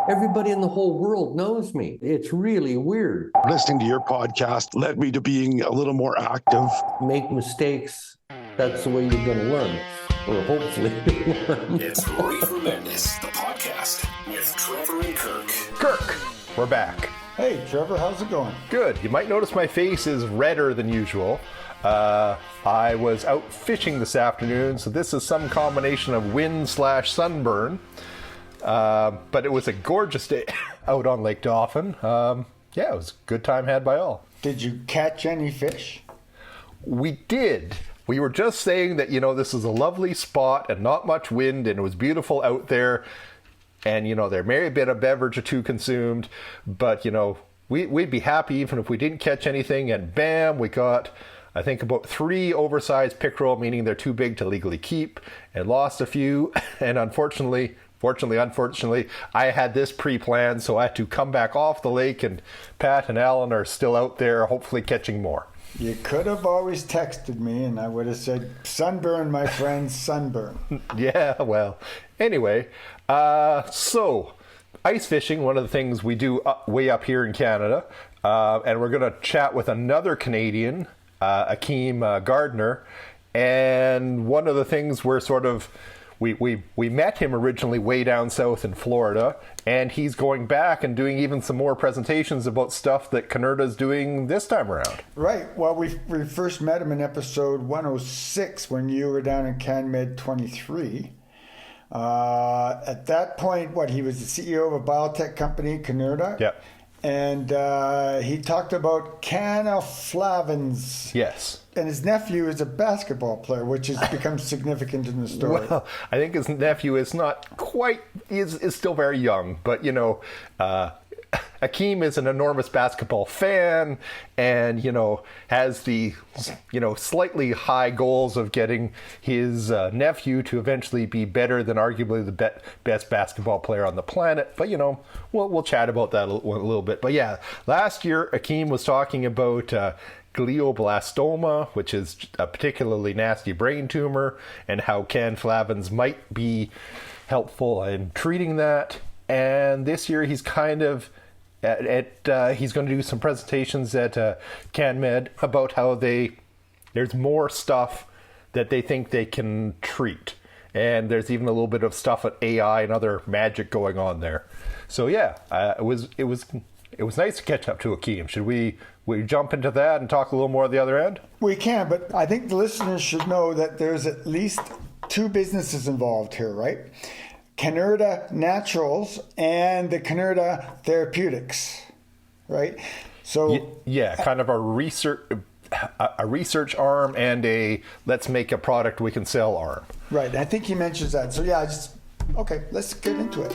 Everybody in the whole world knows me. It's really weird. Listening to your podcast led me to being a little more active. Make mistakes. That's the way you're going to learn, or hopefully learn. It's Reefer Madness, the podcast with Trevor and Kirk. Kirk, we're back. Hey, Trevor, how's it going? Good. You might notice my face is redder than usual. I was out fishing this afternoon, so this is some combination of wind/sunburn. But it was a gorgeous day out on Lake Dauphin. Yeah, it was a good time had by all. Did you catch any fish? We did. We were just saying that, this is a lovely spot and not much wind and it was beautiful out there. And, there may have been a beverage or two consumed, but, we'd be happy even if we didn't catch anything. And bam, we got, I think, about 3 oversized pickerel, meaning they're too big to legally keep, and lost a few. And unfortunately, I had this pre-planned, so I had to come back off the lake, and Pat and Alan are still out there, hopefully catching more. You could have always texted me, and I would have said, sunburn, my friend, sunburn. Yeah, well, anyway, so ice fishing, one of the things we do way up here in Canada, and we're going to chat with another Canadian, Akeem Gardner, and one of the things we're sort of... We met him originally way down south in Florida, and he's going back and doing even some more presentations about stuff that Canurta is doing this time around. Right. Well, we first met him in episode 106 when you were down in CannMed 23. At that point, he was the CEO of a biotech company, Canurta. Yeah. And he talked about cannaflavins. Yes. And his nephew is a basketball player, which has become significant in the story. Well, I think his nephew is not quite, is still very young, but, Akeem is an enormous basketball fan and, has the, slightly high goals of getting his nephew to eventually be better than arguably the best basketball player on the planet. But, we'll chat about that a little bit. But yeah, last year, Akeem was talking about glioblastoma, which is a particularly nasty brain tumor, and how cannflavins might be helpful in treating that. And this year he's kind of he's going to do some presentations at CannMed about how there's more stuff that they think they can treat. And there's even a little bit of stuff at AI and other magic going on there. So yeah, it was nice to catch up to Akeem. Should we jump into that and talk a little more at the other end? We can, but I think the listeners should know that there's at least 2 businesses involved here, right? Canurta Naturals and the Canurta Therapeutics, right? So yeah, kind of a research arm and a let's make a product we can sell arm. Right, I think he mentions that. So yeah, okay, let's get into it.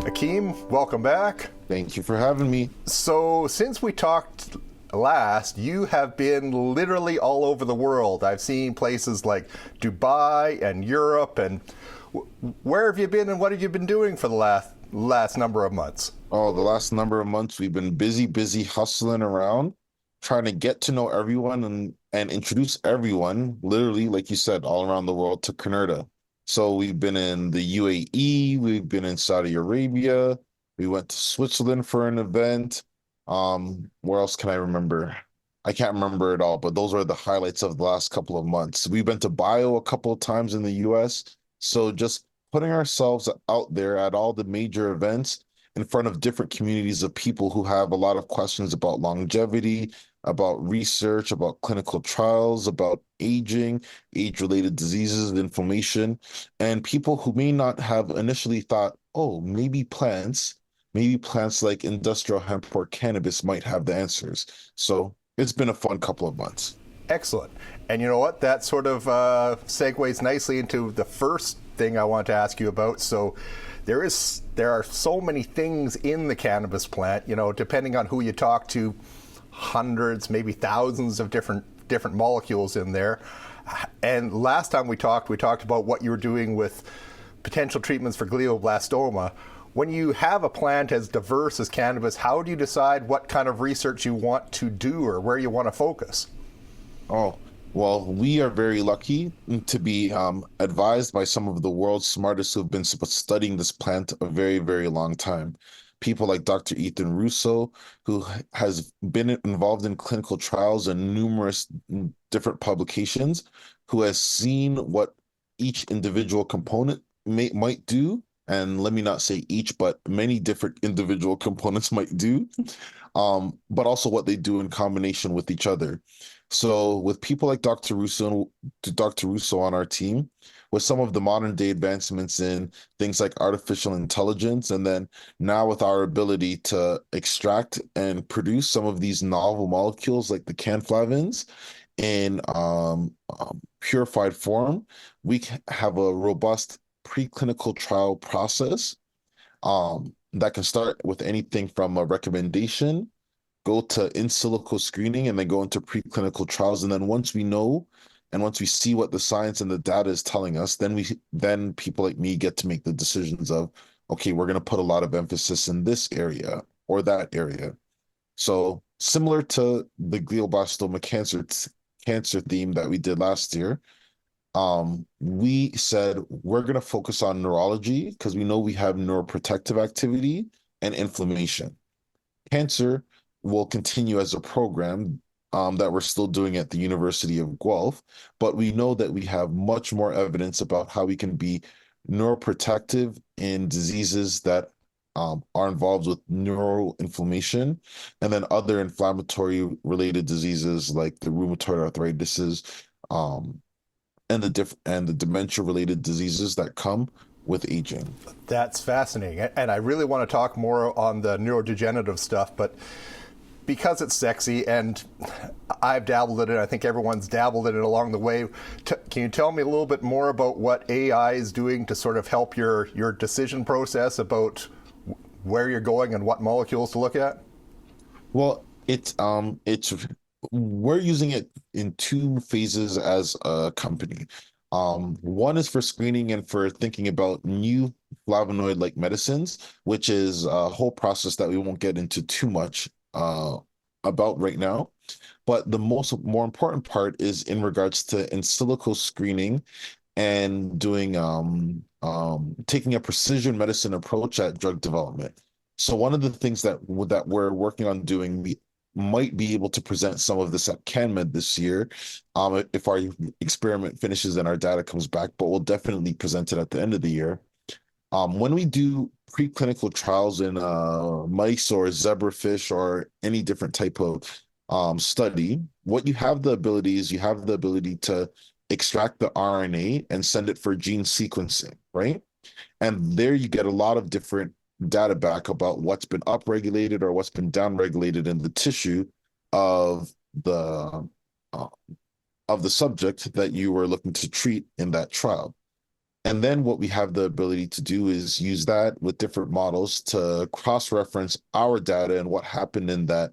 Akeem, welcome back. Thank you for having me. So since we talked last, you have been literally all over the world. I've seen places like Dubai and Europe. And where have you been and what have you been doing for the last number of months? Oh, the last number of months we've been busy hustling around, trying to get to know everyone and introduce everyone, literally, like you said, all around the world to Canurta. So we've been in the UAE, we've been in Saudi Arabia, we went to Switzerland for an event. Where else can I remember? I can't remember it all, but those are the highlights of the last couple of months. We've been to Bio a couple of times in the US. So just putting ourselves out there at all the major events in front of different communities of people who have a lot of questions about longevity, about research, about clinical trials, about aging, age-related diseases, inflammation, and people who may not have initially thought, oh, maybe plants like industrial hemp or cannabis might have the answers. So it's been a fun couple of months. Excellent. And you know what? That sort of segues nicely into the first thing I want to ask you about. So there are so many things in the cannabis plant, depending on who you talk to, hundreds, maybe thousands of different molecules in there. And last time we talked about what you were doing with potential treatments for glioblastoma. When you have a plant as diverse as cannabis, how do you decide what kind of research you want to do or where you want to focus? Oh, Well, we are very lucky to be advised by some of the world's smartest who have been studying this plant a very, very long time. People like Dr. Ethan Russo, who has been involved in clinical trials and numerous different publications, who has seen what each individual component might do. And let me not say each, but many different individual components might do, but also what they do in combination with each other. So with people like Dr. Russo on our team, with some of the modern day advancements in things like artificial intelligence, and then now with our ability to extract and produce some of these novel molecules like the cannflavins in purified form, we have a robust preclinical trial process that can start with anything from a recommendation, go to in silico screening, and then go into preclinical trials. And then once we know and once we see what the science and the data is telling us, then people like me get to make the decisions of, okay, we're going to put a lot of emphasis in this area or that area. So similar to the glioblastoma cancer theme that we did last year, we said we're going to focus on neurology because we know we have neuroprotective activity and inflammation. Cancer will continue as a program that we're still doing at the University of Guelph, but we know that we have much more evidence about how we can be neuroprotective in diseases that are involved with neuroinflammation, and then other inflammatory related diseases like the rheumatoid arthritises, and the dementia related diseases that come with aging. That's fascinating. And I really want to talk more on the neurodegenerative stuff, but because it's sexy and I've dabbled in it, I think everyone's dabbled in it along the way. Can you tell me a little bit more about what AI is doing to sort of help your decision process about where you're going and what molecules to look at? Well, it's we're using it in two phases as a company. One is for screening and for thinking about new flavonoid-like medicines, which is a whole process that we won't get into too much about right now. But the more important part is in regards to in silico screening and doing taking a precision medicine approach at drug development. So one of the things that we're working on doing, we might be able to present some of this at CannMed this year, if our experiment finishes and our data comes back, but we'll definitely present it at the end of the year. When we do preclinical trials in mice or zebrafish or any different type of study, what you have the ability is you have the ability to extract the RNA and send it for gene sequencing, right? And there you get a lot of different data back about what's been upregulated or what's been downregulated in the tissue of the subject that you were looking to treat in that trial. And then what we have the ability to do is use that with different models to cross-reference our data and what happened in that.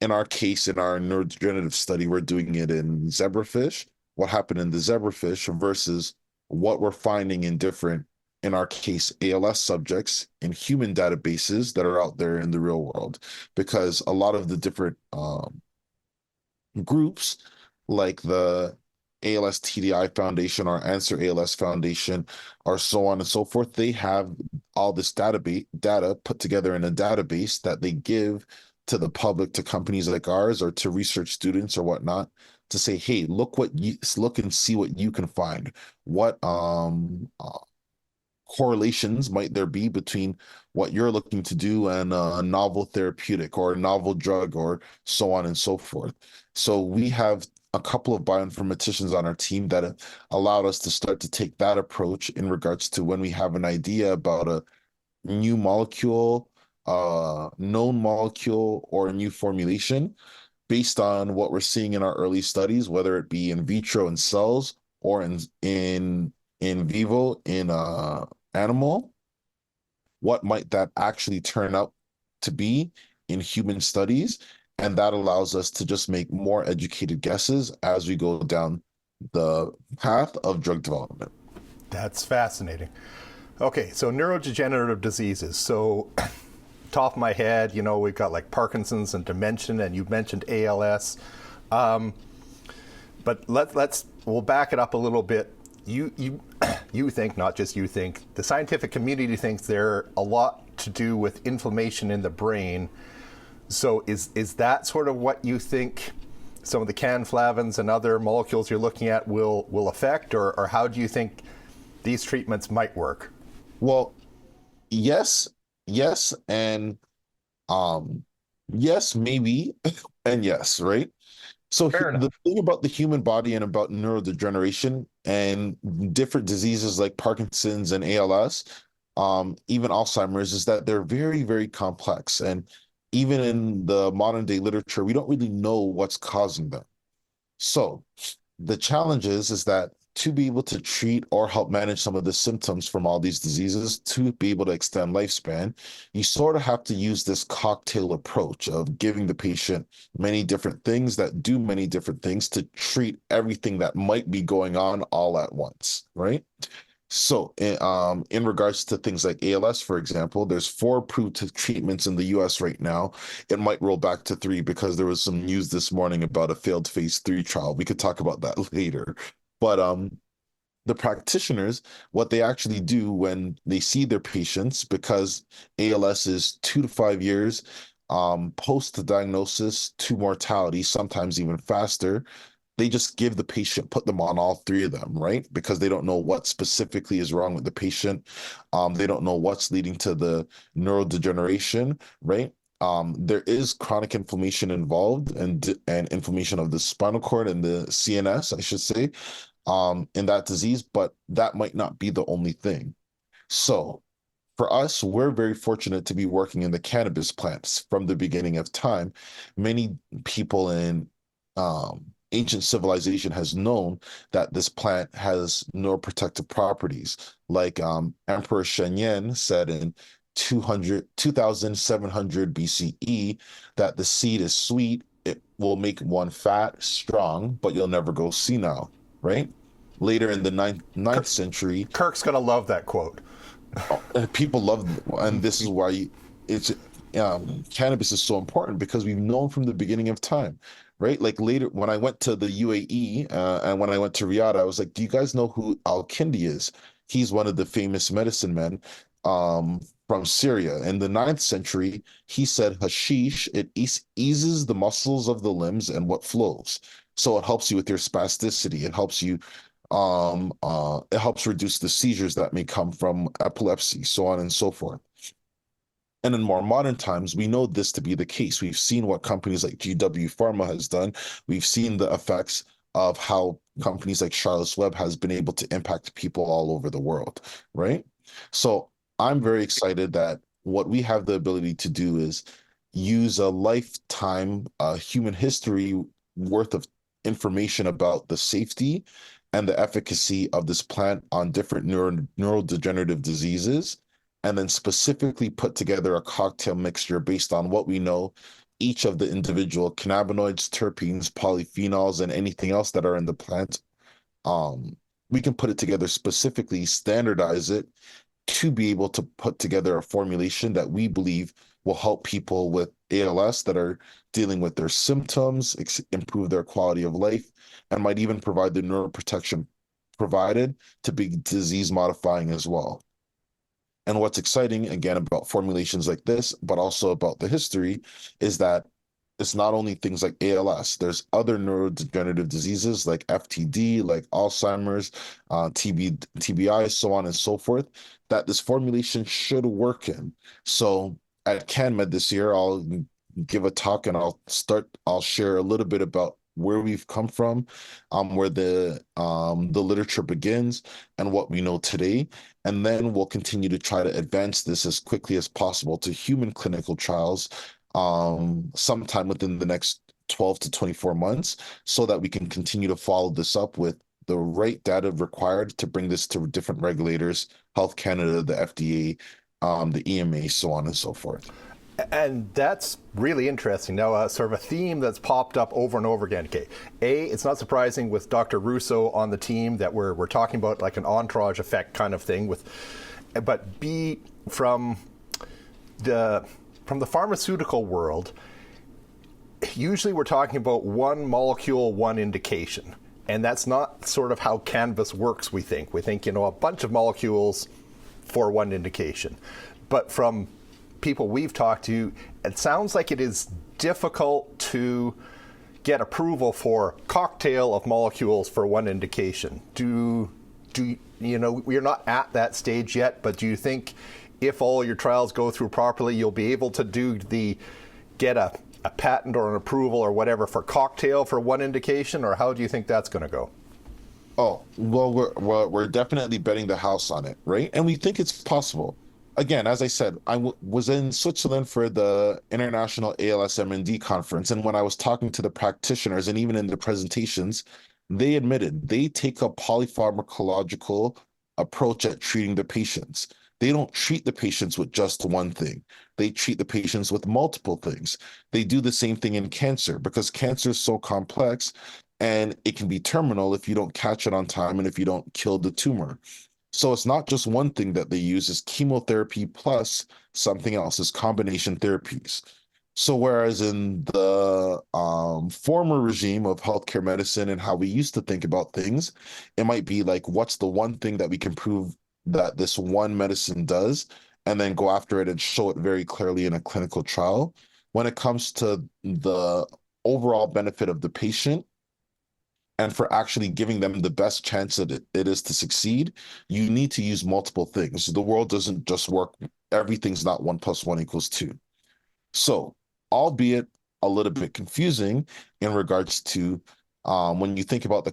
In our case, in our neurodegenerative study, we're doing it in zebrafish, what happened in the zebrafish versus what we're finding in different, in our case, ALS subjects in human databases that are out there in the real world. Because a lot of the different groups, like the ALS TDI Foundation or Answer ALS Foundation, or so on and so forth, they have all this data put together in a database that they give to the public, to companies like ours, or to research students or whatnot, to say, hey, look and see what you can find. What correlations might there be between what you're looking to do and a novel therapeutic or a novel drug or so on and so forth. So we have a couple of bioinformaticians on our team that have allowed us to start to take that approach in regards to when we have an idea about a new molecule, known molecule, or a new formulation based on what we're seeing in our early studies, whether it be in vitro in cells or in vivo in animal. What might that actually turn out to be in human studies? And that allows us to just make more educated guesses as we go down the path of drug development. That's fascinating. Okay, so neurodegenerative diseases. So top of my head, we've got like Parkinson's and dementia, and you mentioned ALS. But we'll back it up a little bit. You think, not just you think, the scientific community thinks there a lot to do with inflammation in the brain. So is that sort of what you think some of the cannflavins and other molecules you're looking at will affect, or how do you think these treatments might work? Well, yes, and yes, maybe, and yes, right? So Fair the enough. thing about the human body and about neurodegeneration and different diseases like Parkinson's and ALS, even Alzheimer's, is that they're very, very complex. And even in the modern day literature, we don't really know what's causing them. So the challenge is that to be able to treat or help manage some of the symptoms from all these diseases, to be able to extend lifespan, you sort of have to use this cocktail approach of giving the patient many different things that do many different things to treat everything that might be going on all at once, right? So, in regards to things like ALS, for example, there's 4 approved treatments in the US right now. It might roll back to 3 because there was some news this morning about a failed phase 3 trial. We could talk about that later. But the practitioners, what they actually do when they see their patients, because ALS is 2 to 5 years post the diagnosis to mortality, sometimes even faster, they just give the patient, put them on all 3 of them, right? Because they don't know what specifically is wrong with the patient. They don't know what's leading to the neurodegeneration, right? There is chronic inflammation involved and inflammation of the spinal cord and the CNS, I should say, in that disease, but that might not be the only thing. So for us, we're very fortunate to be working in the cannabis plants from the beginning of time. Many people in ancient civilization has known that this plant has neuroprotective properties. Like Emperor Shen said in 2700 BCE, that the seed is sweet, it will make one fat, strong, but you'll never go senile, right? Later in the ninth century, Kirk's going to love that quote. people love, and this is why it's cannabis is so important, because we've known from the beginning of time, right? Like later when I went to the UAE and when I went to Riyadh, I was like, do you guys know who Al-Kindi is? He's one of the famous medicine men from Syria. In the 9th century, he said hashish, it eases the muscles of the limbs and what flows. So it helps you with your spasticity. It helps reduce the seizures that may come from epilepsy, so on and so forth. And in more modern times, we know this to be the case. We've seen what companies like GW Pharma has done. We've seen the effects of how companies like Charlotte's Web has been able to impact people all over the world, right? So I'm very excited that what we have the ability to do is use a lifetime, human history worth of information about the safety and the efficacy of this plant on different neurodegenerative diseases, and then specifically put together a cocktail mixture based on what we know each of the individual cannabinoids, terpenes, polyphenols, and anything else that are in the plant. We can put it together specifically, standardize it to be able to put together a formulation that we believe will help people with ALS that are dealing with their symptoms, improve their quality of life, and might even provide the neuroprotection provided to be disease modifying as well. And what's exciting, again, about formulations like this, but also about the history, is that it's not only things like ALS, there's other neurodegenerative diseases like FTD, like Alzheimer's, TBI, so on and so forth, that this formulation should work in. So at CannMed this year, I'll give a talk and I'll share a little bit about where we've come from, where the literature begins, and what we know today. And then we'll continue to try to advance this as quickly as possible to human clinical trials sometime within the next 12 to 24 months, so that we can continue to follow this up with the right data required to bring this to different regulators, Health Canada, the FDA, the EMA, so on and so forth. And that's really interesting. Now, sort of a theme that's popped up over and over again. Okay, A, it's not surprising with Dr. Russo on the team that we're talking about like an entourage effect kind of thing. But B, from the pharmaceutical world, usually we're talking about one molecule, one indication. And that's not sort of how cannabis works, we think. We think, a bunch of molecules for one indication. But from people we've talked to, it sounds like it is difficult to get approval for a cocktail of molecules for one indication. We're not at that stage yet, but do you think if all your trials go through properly, you'll be able to get a patent or an approval or whatever for cocktail for one indication, or how do you think that's going to go? Oh, well, we're definitely betting the house on it, right? And we think it's possible. Again, as I said, I was in Switzerland for the International ALS-MND conference, and when I was talking to the practitioners and even in the presentations, they admitted they take a polypharmacological approach at treating the patients. They don't treat the patients with just one thing. They treat the patients with multiple things. They do the same thing in cancer because cancer is so complex and it can be terminal if you don't catch it on time and if you don't kill the tumor. So it's not just one thing that they use, is chemotherapy plus something else, is combination therapies. So whereas in the former regime of healthcare medicine and how we used to think about things, it might be like, what's the one thing that we can prove that this one medicine does, and then go after it and show it very clearly in a clinical trial. When it comes to the overall benefit of the patient and for actually giving them the best chance that it is to succeed, you need to use multiple things. The world doesn't just work. Everything's not 1 + 1 = 2. So, albeit a little bit confusing in regards to when you think about the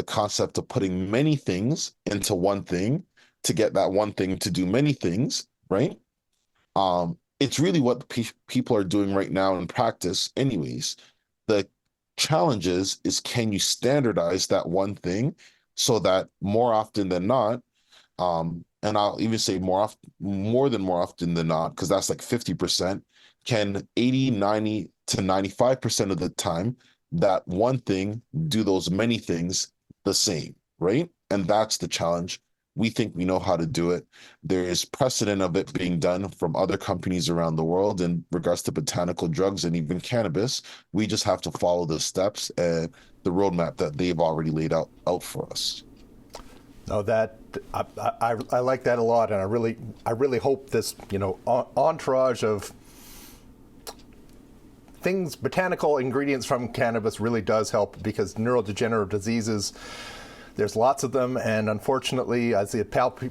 concept of putting many things into one thing to get that one thing to do many things, right? It's really what people are doing right now in practice anyways. The challenge is can you standardize that one thing so that more often than not, and I'll even say more often than not, because that's like 50%, can 80, 90 to 95% of the time that one thing do those many things the same, right? And that's the challenge. We think we know how to do it. There is precedent of it being done from other companies around the world in regards to botanical drugs and even cannabis. We just have to follow the steps and the roadmap that they've already laid out for us. No, that I like that a lot, and I really hope this entourage of things, botanical ingredients from cannabis really does help, because neurodegenerative diseases, there's lots of them, and unfortunately, as the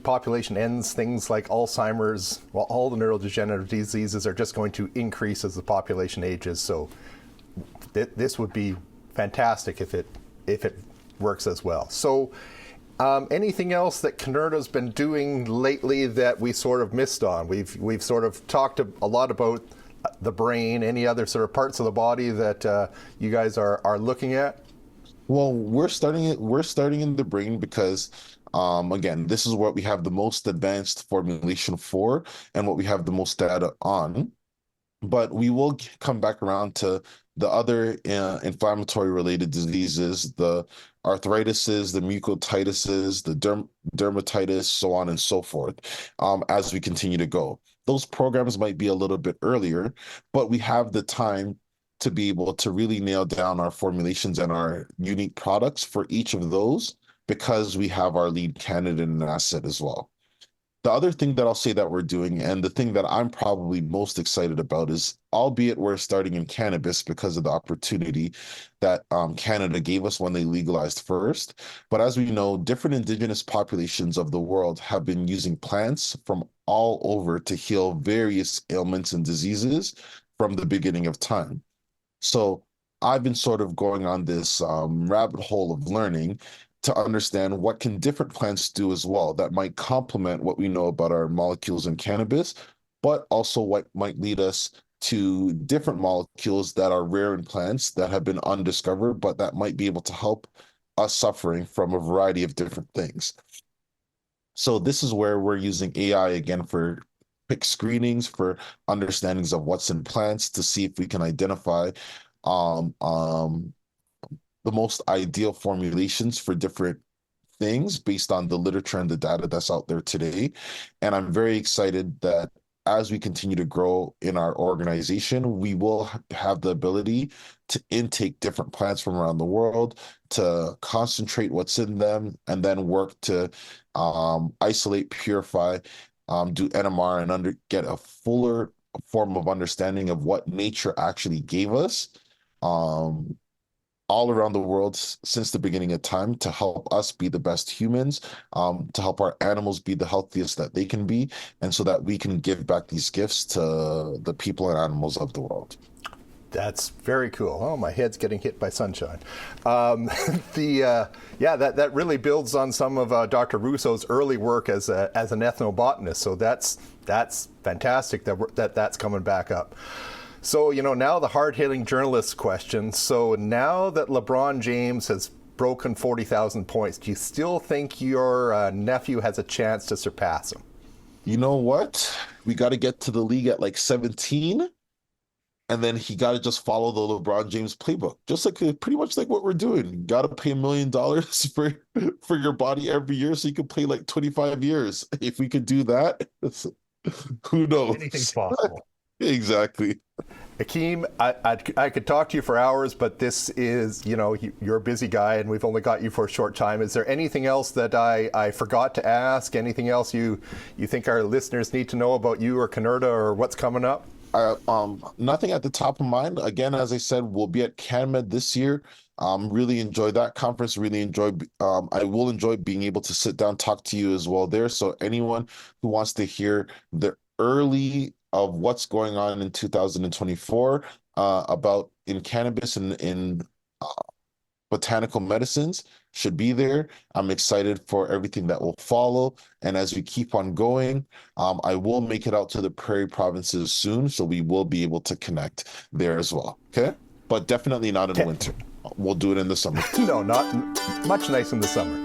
population ends, things like Alzheimer's, well, all the neurodegenerative diseases are just going to increase as the population ages. So this would be fantastic if it works as well. So anything else that Canurta's been doing lately that we sort of missed on? We've sort of talked a lot about the brain. Any other sort of parts of the body that you guys are looking at? Well, we're starting in the brain because, again, this is what we have the most advanced formulation for and what we have the most data on. But we will come back around to the other inflammatory related diseases, the arthritises, the mucotitises, the dermatitis, so on and so forth, as we continue to go. Those programs might be a little bit earlier, but we have the time to be able to really nail down our formulations and our unique products for each of those, because we have our lead candidate and asset as well. The other thing that I'll say that we're doing, and the thing that I'm probably most excited about, is, albeit we're starting in cannabis because of the opportunity that Canada gave us when they legalized first, but as we know, different indigenous populations of the world have been using plants from all over to heal various ailments and diseases from the beginning of time. So I've been sort of going on this rabbit hole of learning to understand what can different plants do as well that might complement what we know about our molecules in cannabis, but also what might lead us to different molecules that are rare in plants that have been undiscovered, but that might be able to help us suffering from a variety of different things. So this is where we're using AI again for quick screenings, for understandings of what's in plants, to see if we can identify the most ideal formulations for different things based on the literature and the data that's out there today. And I'm very excited that as we continue to grow in our organization, we will have the ability to intake different plants from around the world, to concentrate what's in them, and then work to isolate, purify, do NMR, and get a fuller form of understanding of what nature actually gave us. All around the world since the beginning of time, to help us be the best humans, to help our animals be the healthiest that they can be, and so that we can give back these gifts to the people and animals of the world. That's very cool. Oh, my head's getting hit by sunshine. That really builds on some of Dr. Russo's early work as an ethnobotanist. So that's fantastic that's coming back up. So, now the hard-hitting journalist question. So now that LeBron James has broken 40,000 points, do you still think your nephew has a chance to surpass him? You know what? We got to get to the league at like 17, and then he got to just follow the LeBron James playbook, just like pretty much like what we're doing. You got to pay $1 million for your body every year so you can play like 25 years. If we could do that, who knows? Anything's possible. Exactly. Akeem, I could talk to you for hours, but this is, you're a busy guy and we've only got you for a short time. Is there anything else that I forgot to ask? Anything else you think our listeners need to know about you or Canurta or what's coming up? Nothing at the top of mind. Again, as I said, we'll be at CannMed this year. Really enjoyed that conference. Really enjoyed. I will enjoy being able to sit down, talk to you as well there. So anyone who wants to hear the early of what's going on in 2024 about in cannabis and in botanical medicines should be there. I'm excited for everything that will follow. And as we keep on going, I will make it out to the Prairie provinces soon, so we will be able to connect there as well. Okay? But definitely not in winter. We'll do it in the summer. No, not much nice in the summer.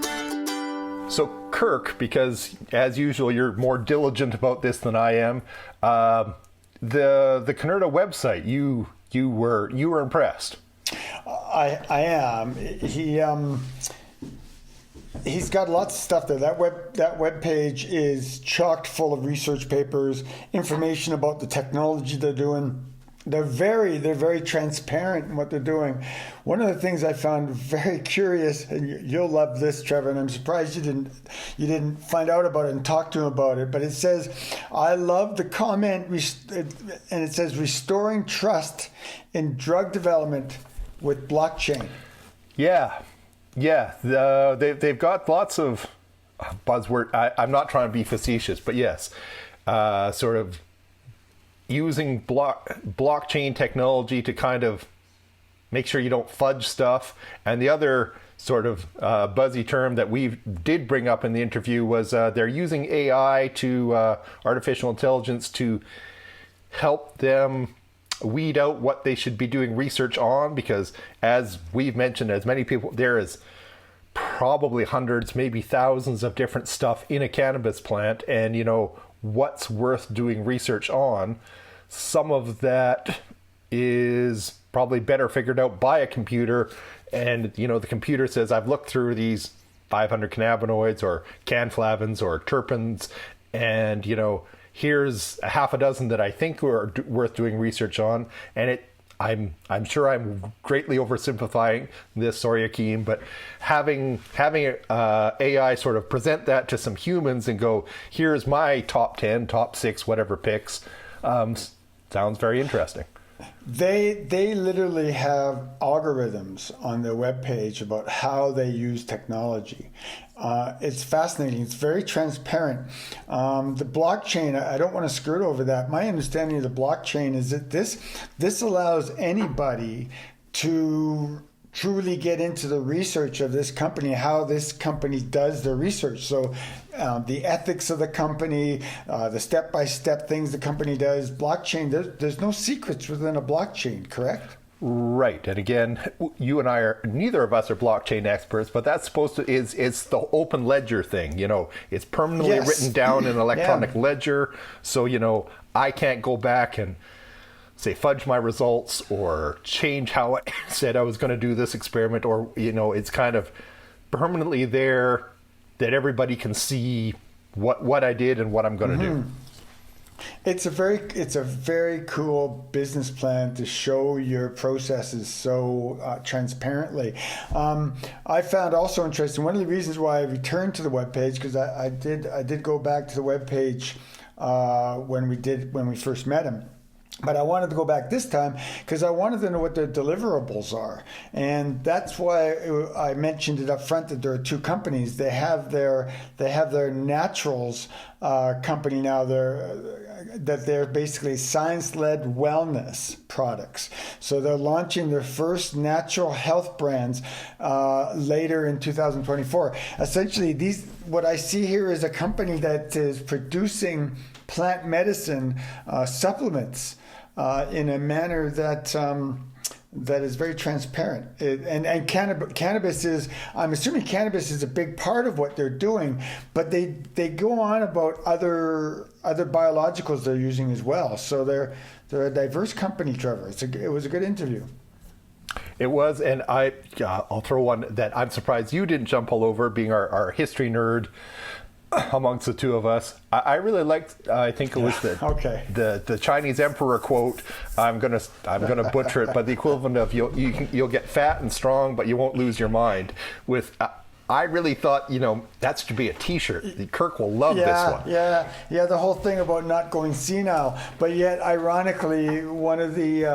So Kirk, because as usual, you're more diligent about this than I am. The Canurta website, you were impressed. I am. He's got lots of stuff there. That web page is chocked full of research papers, information about the technology they're doing. They're very transparent in what they're doing. One of the things I found very curious, and you'll love this, Trevor, and I'm surprised you didn't find out about it and talk to him about it, but it says, I love the comment, and it says, restoring trust in drug development with blockchain. Yeah. They've got lots of buzzword. I'm not trying to be facetious, but yes, sort of using blockchain technology to kind of make sure you don't fudge stuff. And the other sort of buzzy term that we did bring up in the interview was they're using AI to artificial intelligence to help them weed out what they should be doing research on, because as we've mentioned, as many people, there is probably hundreds, maybe thousands of different stuff in a cannabis plant, and what's worth doing research on. Some of that is probably better figured out by a computer, and the computer says, I've looked through these 500 cannabinoids or cannflavins or terpenes, and here's a half a dozen that I think are worth doing research on. And I'm sure I'm greatly oversimplifying this, sorry Akeem, but having AI sort of present that to some humans and go, here's my top 10, top 6, whatever picks, sounds very interesting. They literally have algorithms on their webpage about how they use technology. It's fascinating. It's very transparent. The blockchain, I don't want to skirt over that. My understanding of the blockchain is that this allows anybody to truly get into the research of this company, how this company does their research. So the ethics of the company, the step-by-step things the company does. Blockchain, there's no secrets within a blockchain, correct? Right. And again, you and I neither of us are blockchain experts, but that's supposed to, it's the open ledger thing, it's permanently written down in an electronic ledger. So, I can't go back and say fudge my results or change how I said I was going to do this experiment, or it's kind of permanently there that everybody can see what I did and what I'm going to do. It's a very cool business plan to show your processes so transparently. I found also interesting, one of the reasons why I returned to the webpage, because I did go back to the webpage when we first met him. But I wanted to go back this time because I wanted to know what their deliverables are. And that's why I mentioned it up front that there are two companies. They have their naturals company now. They're basically science-led wellness products. So they're launching their first natural health brands later in 2024. Essentially, what I see here is a company that is producing plant medicine supplements in a manner that is very transparent. And cannabis is, I'm assuming cannabis is a big part of what they're doing, but they go on about other biologicals they're using as well. So they're a diverse company, Trevor. It was a good interview. It was, and I'll throw one that I'm surprised you didn't jump all over, being our history nerd amongst the two of us. I really liked, I think it was the Chinese emperor quote. I'm gonna butcher it, but the equivalent of you'll get fat and strong, but you won't lose your mind. I really thought, that should be a T-shirt. Kirk will love this one. Yeah. The whole thing about not going senile, but yet, ironically, one of the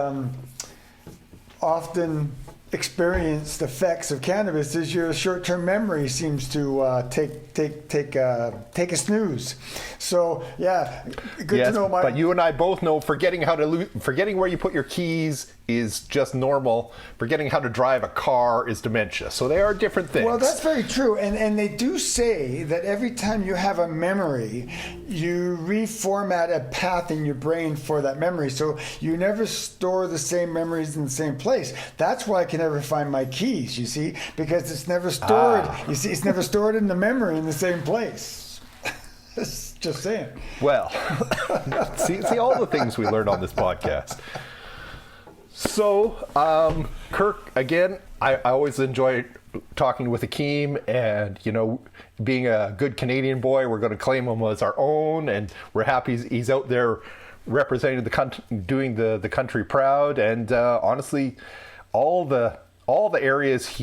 often experienced effects of cannabis is your short-term memory seems to take a snooze. So good to know. But you and I both know forgetting where you put your keys is just normal. Forgetting how to drive a car is dementia. So they are different things. Well, that's very true. And they do say that every time you have a memory, you reformat a path in your brain for that memory. So you never store the same memories in the same place. That's why I can never find my keys, you see, because it's never stored. You see, it's never stored in the memory in the same place. Just saying. Well, see all the things we learned on this podcast. So, Kirk, again, I always enjoy talking with Akeem, and, being a good Canadian boy, we're going to claim him as our own, and we're happy he's out there representing the country, doing the country proud, and honestly, all the areas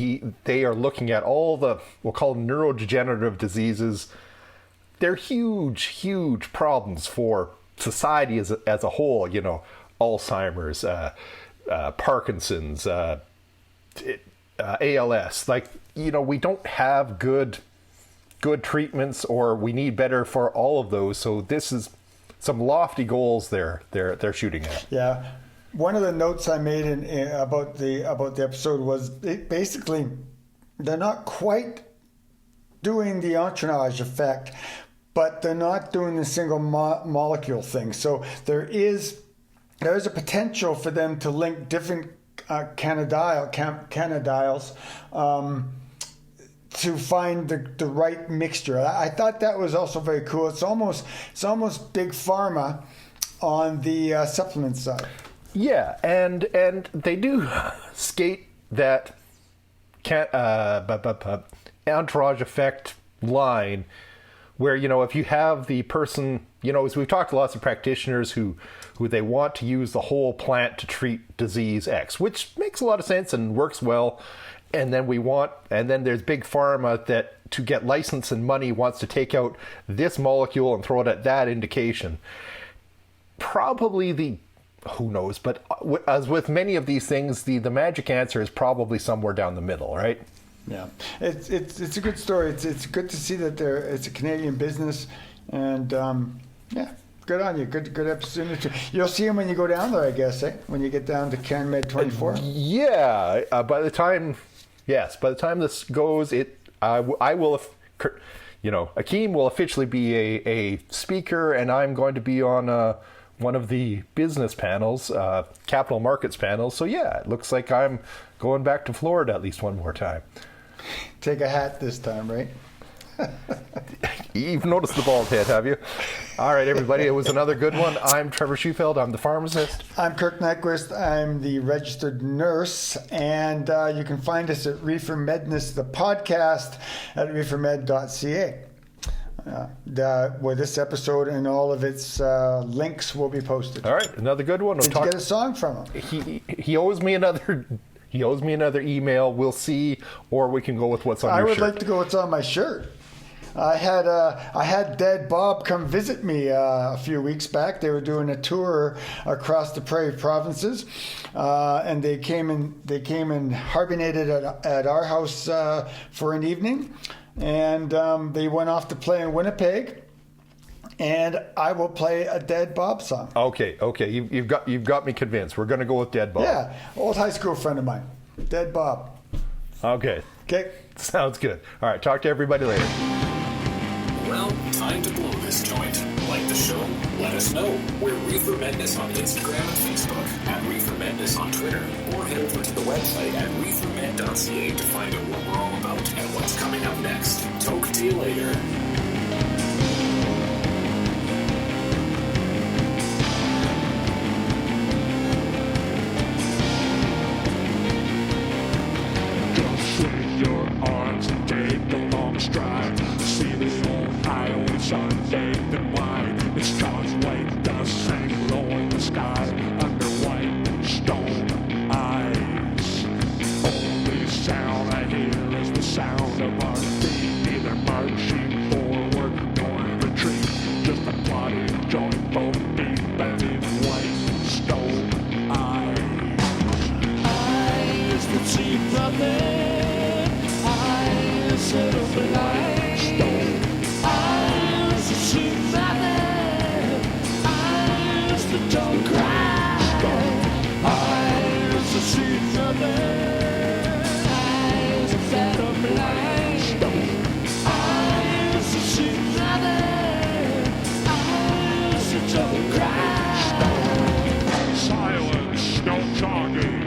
they are looking at, all the, we'll call them neurodegenerative diseases, they're huge problems for society as a whole, Alzheimer's, Parkinson's, ALS. We don't have good treatments, or we need better for all of those. So this is some lofty goals they're shooting at. Yeah. One of the notes I made about the episode was basically they're not quite doing the entourage effect, but they're not doing the single molecule thing. So there is a potential for them to link different cannabidials to find the right mixture. I thought that was also very cool. It's almost big pharma on the supplement side. Yeah, and they do skate that entourage effect line, where if you have the person, as we've talked to lots of practitioners who they want to use the whole plant to treat disease X, which makes a lot of sense and works well, and then there's big pharma that, to get license and money, wants to take out this molecule and throw it at that indication. Probably who knows, but as with many of these things, the magic answer is probably somewhere down the middle, right? Yeah, it's a good story. It's good to see that it's a Canadian business, and good on you. Good episode. You'll see him when you go down there, I guess, when you get down to CannMed 24. Yeah, by the time this goes, I will, Akeem will officially be a speaker, and I'm going to be on one of the business panels, capital markets panels. So yeah, it looks like I'm going back to Florida at least one more time. Take a hat this time, right? You've noticed the bald head, have you? All right, everybody, it was another good one. I'm Trevor Schufeld. I'm the pharmacist. I'm Kirk Nyquist. I'm the registered nurse. And you can find us at Reefer Medness, the podcast, at reefermed.ca. where this episode and all of its links will be posted. All right, another good one. Did you get a song from him? He owes me another. He owes me another email. We'll see, or we can go with what's on your shirt. I would like to go what's on my shirt. I had Dead Bob come visit me a few weeks back. They were doing a tour across the Prairie provinces, and they came and hibernated at our house for an evening, and they went off to play in Winnipeg. And I will play a Dead Bob song. Okay. You've got me convinced. We're going to go with Dead Bob. Yeah, old high school friend of mine, Dead Bob. Okay. Sounds good. All right. Talk to everybody later. Well, time to blow this joint. Like the show? Let us know. We're Reefer Madness on Instagram and Facebook, at Reefer Madness on Twitter, or head over to the website at reefermed.ca to find out what we're all about and what's coming up next. Talk to you later. Swing your arms and take a long stride. See the old Iowa sun bathed in white. It's stars white dust hang low in the sky under white stone eyes. Only sound I hear is the sound of our feet, neither marching forward nor retreat. Just a plodding joyful beat beneath white stone eyes. Eyes that see nothing. Set of blind stone eyes that see nothing, eyes that don't cry, eyes that see nothing, eyes that are blind stone eyes that see nothing, eyes that don't cry. Silence, no talking.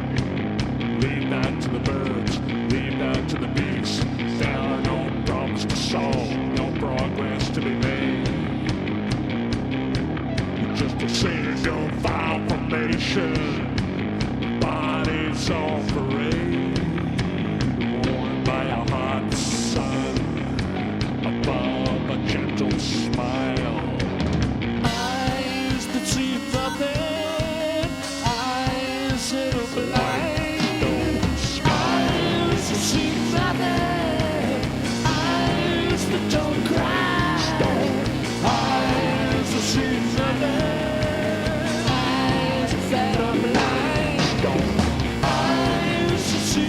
Leave that to the birds. Leave that to the beasts. There are no problems to solve, no progress to be made. Just a single file formation, bodies on parade, worn by a hot sun, above a gentle smile. Eyes that see nothing, eyes that are blind. Eyes that see nothing. Don't cry. Eyes that see nothing. Eyes that are blind. Eyes that see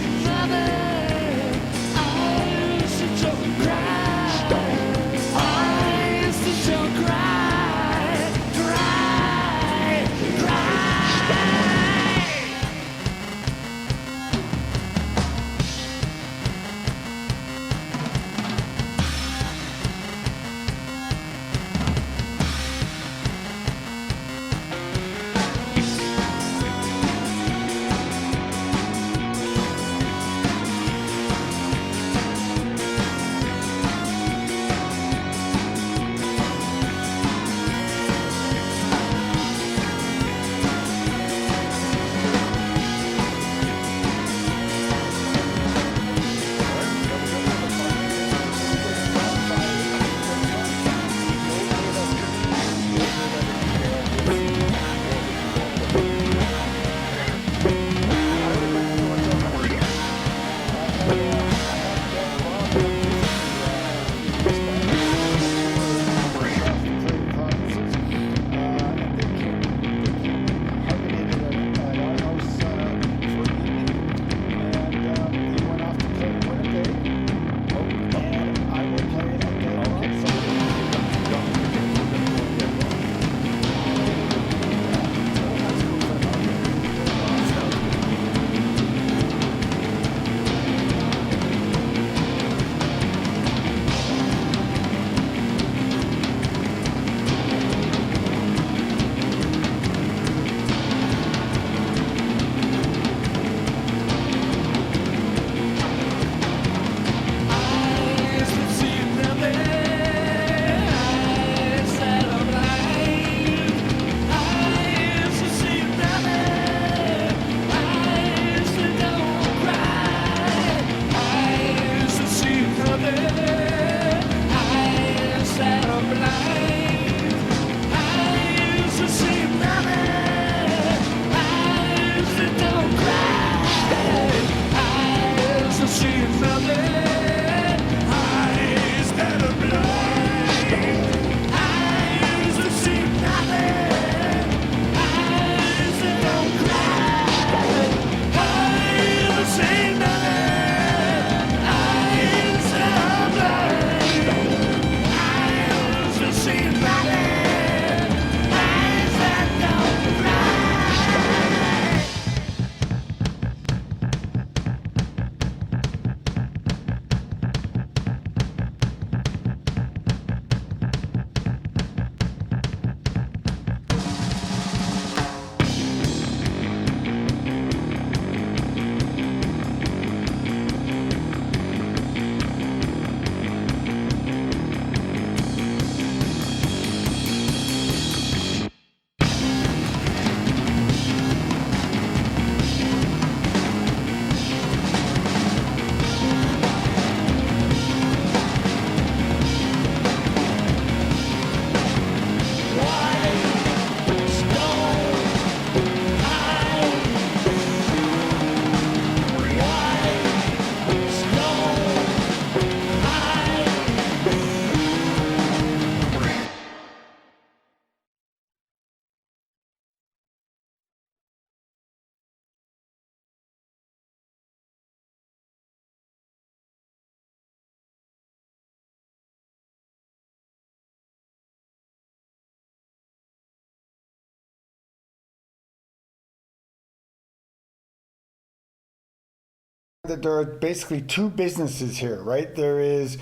that there are basically two businesses here, right? There is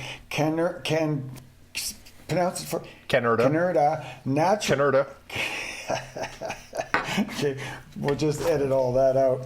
pronounce it for Canurta. Canurta natural. Canurta. Okay, we'll just edit all that out.